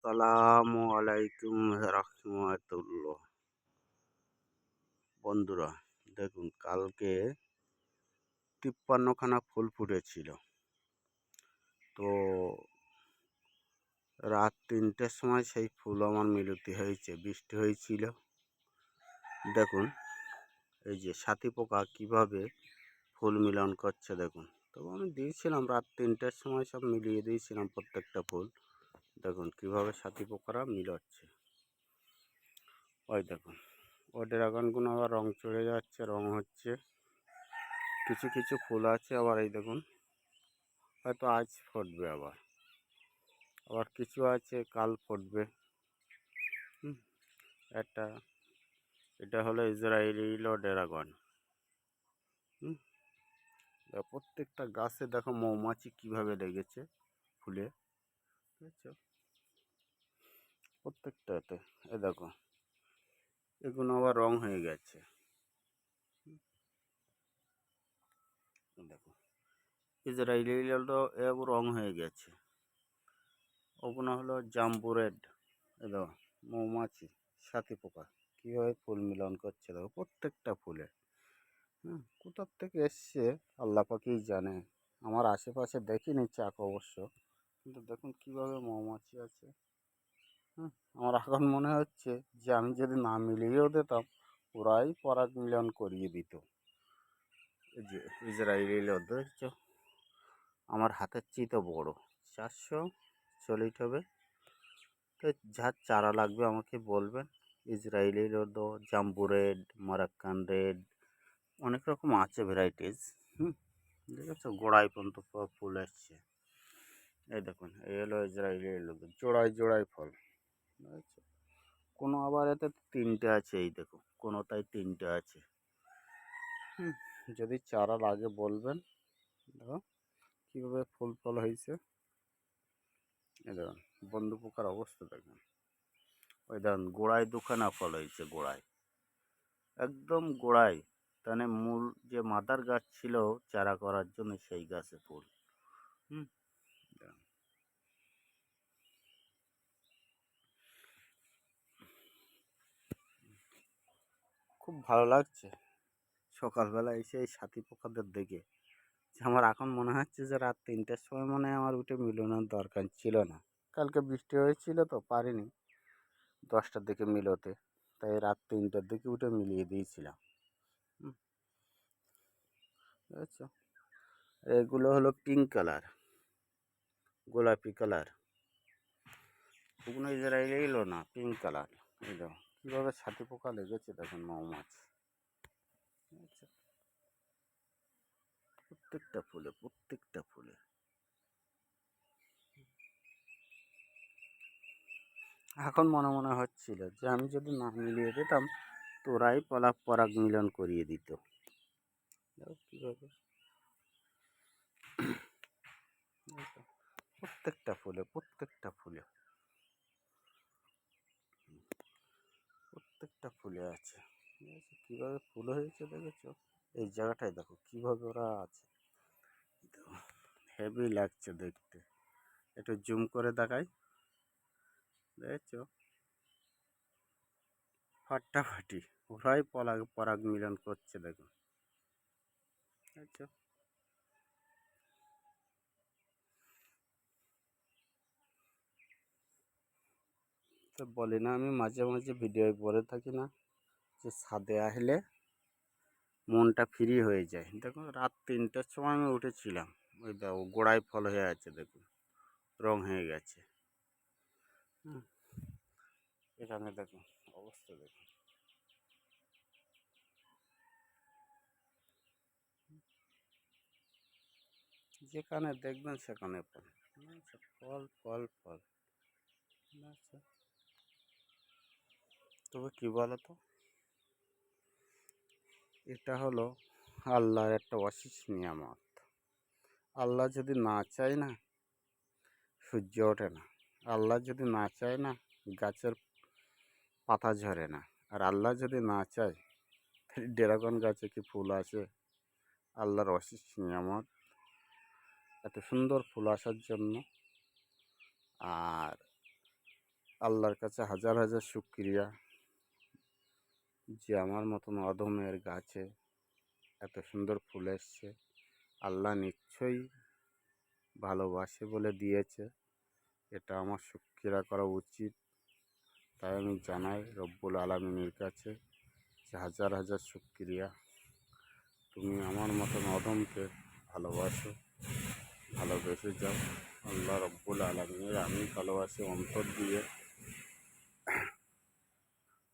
আসসালামু আলাইকুম রাহমাতুল্লাহ। বন্ধুরা, দেখুন কালকে 53খানা ফুল ফুটেছিল। তো রাত 3টের সময় সেই ফুল আমার মিলতি হয়েছে, বৃষ্টি হয়েছিল। দেখুন এই যে সাথী পোকা কিভাবে ফুল মিলন করছে দেখুন। তো আমি দিয়েছিলাম রাত 3টের সময়, সব মিলিয়ে দিয়েছিলাম প্রত্যেকটা ফুল। দেখুন কিভাবে সাথী পোকারা মিলাচ্ছে। ওই দেখুন ওই ড্রাগনগুলো আবার রং চড়ে যাচ্ছে, রং হচ্ছে। কিছু কিছু ফুল আছে আবার এই দেখুন হয়তো আজ ফুটবে, আবার আবার কিছু আছে কাল ফুটবে। একটা এটা হলো ইসরায়েলি ড্রাগন। প্রত্যেকটা গাছে দেখো মৌমাছি কিভাবে লেগেছে ফুলে, বুঝছো? প্রত্যেকটাতে এ দেখো এগুলো আবার রং হয়ে গেছে। দেখো ইসরায়েলি রং হয়ে গেছে। ওগুলো হলো জাম্বু রেড। এ দেখো মৌমাছি সাথী পোকা কীভাবে ফুল মিলন করছে দেখো প্রত্যেকটা ফুলে। কোথার থেকে এসছে আল্লাহ পাকেই জানে। আমার আশেপাশে দেখিনি চাক অবশ্য, কিন্তু দেখুন কিভাবে মৌমাছি আছে। আমার এখন মনে হচ্ছে যে আমি যদি না মিলিয়েও দিতাম, ওরাই পরাগ মিলন করিয়ে দিত। এই যে ইসরায়েলি দেখছ আমার হাতের চেয়ে তো বড়ো, 440 হবে। তো যার চারা লাগবে আমাকে বলবেন। ইসরায়েলি জাম্বু রেড, মারাক্কান রেড, অনেক রকম আছে ভ্যারাইটিস। দেখেছো গোড়ায় পর্যন্ত ফুল আসছে। এই দেখুন এই হলো ইসরায়েলি জোড়ায় জোড়ায় ফল, বুঝেছো? কোনো আবার এতে 3টে আছে, এই দেখো কোনোটায় 3টে আছে। যদি চারা লাগে বলবেন। দেখো কীভাবে ফুল ফল হয়েছে। এই দেখুন বন্ধু পোকার অবস্থা দেখুন। ওই দেখুন গোড়ায় 2খানা ফল হয়েছে, গোড়ায় একদম গোড়ায়। তাহলে মূল যে মাদার গাছ ছিল চারা করার জন্য সেই গাছে ফুল। খুব ভালো লাগছে সকালবেলা এসে এই সাথী পোকাদের দেখে। আমার এখন মনে হচ্ছে যে রাত 3টের সময় মনে হয় আমার উঠে মিলানোর দরকার ছিল না। কালকে বৃষ্টি হয়েছিল তো পারিনি 10টার দিকে মিলোতে, তাই রাত 3টার দিকে উঠে মিলিয়ে দিয়েছিলাম। বুঝেছো? এগুলো হলো পিঙ্ক কালার, গোলাপি কালার। ওগুলো ইসরায়েলি এলো না, পিঙ্ক কালার। এই দেখো কীভাবে ছাতি পোকা লেগেছে দেখুন মৌমাছি। আচ্ছা প্রত্যেকটা ফুলে প্রত্যেকটা ফুলে। এখন মনে মনে হচ্ছিল যে আমি যদি না মিলিয়ে দিতাম তোরাই পরাগ মিলন করিয়ে দিত। কীভাবে প্রত্যেকটা ফুলে প্রত্যেকটা ফুলে প্রত্যেকটা ফুলে আছে। কীভাবে ফুল হয়েছে দেখেছো? এই জায়গাটায় দেখো কীভাবে ওরা আছে, হেভি লাগছে দেখতে। একটু জুম করে দেখাই, দেখেছো? ফাটাফাটি ওরাই পরাগ মিলন করছে দেখুন, দেখছো? তো বলি না আমি মাঝে মাঝে ভিডিও বলে থাকি না যে ছাদে আসলে মনটা ফ্রি হয়ে যায়। দেখুন রাত 3টার সময় আমি উঠেছিলাম, ওই দেখো গোড়ায় ফল হয়ে আছে দেখুন, রং হয়ে গেছে। এখানে দেখুন অবস্থা দেখুন। যেখানে দেখবেন সেখানে ফল, ফল ফল ফল। তবে কী বলো তো, এটা হলো আল্লাহর একটা অশেষ নিয়ামত। আল্লাহ যদি না চায় না সূর্য ওঠে না, আল্লাহ যদি না চায় না গাছের পাতা ঝরে না, আর আল্লাহ যদি না চায় ড্রাগন গাছে কি ফুল আসে? আল্লাহর অশেষ নিয়ামত এত সুন্দর ফুল আসার জন্য। আর আল্লাহর কাছে হাজার হাজার শুকরিয়া যে আমার মতন অধমের গাছে এত সুন্দর ফুল এসছে। আল্লাহ নিশ্চয়ই ভালোবাসে বলে দিয়েছে, এটা আমার শুকরিয়া করা উচিত। তাই আমি জানাই রব্বুল আলামিনের কাছে যে হাজার হাজার শুকরিয়া, তুমি আমার মতন অধমকে ভালোবাসো, ভালোবেসে যাও। আল্লাহ রব্বুল আলামিনের আমি ভালোবাসি অন্তর দিয়ে।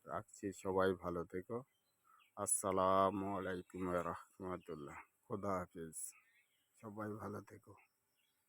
রাখছি, সবাই ভালো থেকো। আসসালামু আলাইকুম ওয়া রাহমাতুল্লাহ। খোদা হাফেজ। সবাই ভালো থেকো।